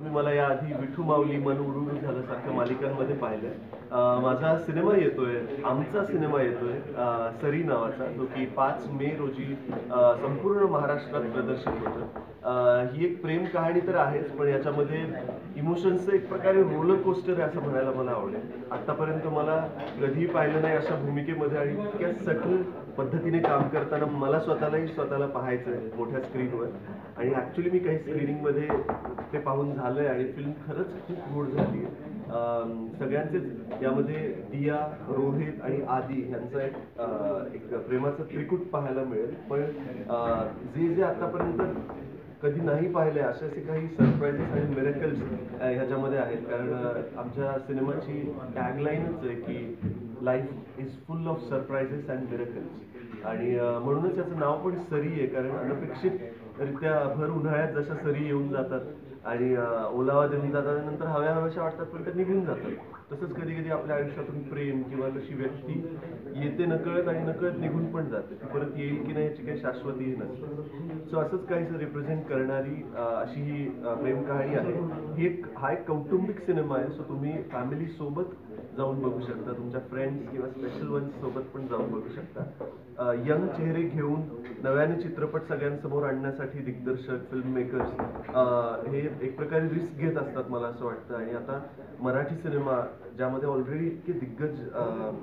तुम्ही मला याआधी विठू माऊली, मन उडून झालं सारख्या मालिकांमध्ये पाहिलंय. माझा सिनेमा येतोय, आमचा सिनेमा येतोय सरी नावाचा, जो की 5 मे रोजी संपूर्ण महाराष्ट्रात प्रदर्शित होतो. ही एक प्रेम कहाणी तर आहेच, पण याच्यामध्ये इमोशन्सचं एक प्रकारे रोलर कोस्टर आहे असं म्हणायला मला आवडेल. आतापर्यंत मला कधीही पाहिलं नाही अशा भूमिकेमध्ये आणि इतक्या सटल पद्धतीने काम करताना मला स्वतःला पाहायचं आहे मोठ्या स्क्रीनवर. आणि ॲक्च्युली मी काही स्क्रीनिंगमध्ये ते पाहून झालंय आणि फिल्म खरंच खूप गोड झाली आहे. सगळ्यांचेच यामध्ये दिया, रोहित आणि आदी यांचा एक प्रेमाचं त्रिकूट पाहायला मिळेल. पण जे जे आतापर्यंत कधी नाही पाहिले असे काही सरप्राईजेस आणि मिरेकल्स ह्याच्यामध्ये आहेत. कारण आमच्या सिनेमाची टॅगलाईनच आहे की life is full of surprises and miracles. आणि म्हणूनच याचं नाव पण सरी आहे, कारण अनपेक्षितरित्या भर उन्हाळ्यात जशा सरी येऊन जातात आणि ओलावा देऊन जातात, नंतर हव्या हव्याशा वाटतात पण ते निघून जातात, तसंच कधी कधी आपल्या आयुष्यातून प्रेम किंवा कशी व्यक्ती येते नकळत आणि नकळत निघून पण जाते, ती परत येईल की नाही याची काही शाश्वतीही नसते. सो असंच काहीसं रिप्रेझेंट करणारी अशी ही प्रेम कहाणी आहे. हा एक कौटुंबिक सिनेमा आहे. सो तुम्ही फॅमिली सोबत जाऊन बघू शकता, तुमच्या फ्रेंड्स किंवा स्पेशल वन्स सोबत पण जाऊन बघू शकता. यंग चेहरे घेऊन नव्याने चित्रपट सगळ्यांसमोर आणण्यासाठी दिग्दर्शक, फिल्म मेकर्स हे एक प्रकारे रिस्क घेत असतात मला असं वाटतं. आणि आता मराठी सिनेमा ज्यामध्ये ऑलरेडी इतके दिग्गज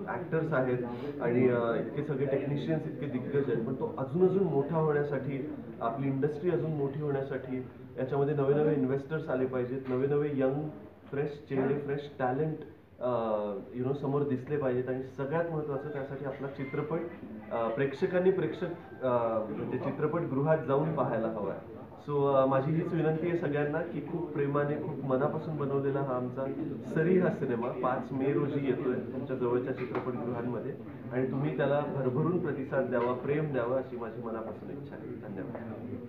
ॲक्टर्स आहेत आणि इतके सगळे टेक्निशियन्स इतके दिग्गज आहेत, पण तो अजून मोठा होण्यासाठी, आपली इंडस्ट्री अजून मोठी होण्यासाठी याच्यामध्ये नवे नवे इन्व्हेस्टर्स आले पाहिजेत, नवे नवे यंग फ्रेश चेहरे, फ्रेश टॅलेंट समोर दिसले पाहिजेत. आणि सगळ्यात महत्त्वाचं त्यासाठी आपला चित्रपट प्रेक्षकांनी म्हणजे चित्रपटगृहात जाऊन पाहायला हवा आहे. सो माझी हीच विनंती आहे सगळ्यांना की खूप प्रेमाने, खूप मनापासून बनवलेला हा आमचा सरी हा सिनेमा 5 मे रोजी येतोय तुमच्या जवळच्या चित्रपटगृहांमध्ये, आणि तुम्ही त्याला भरभरून प्रतिसाद द्यावा, प्रेम द्यावा अशी माझी मनापासून इच्छा आहे. धन्यवाद.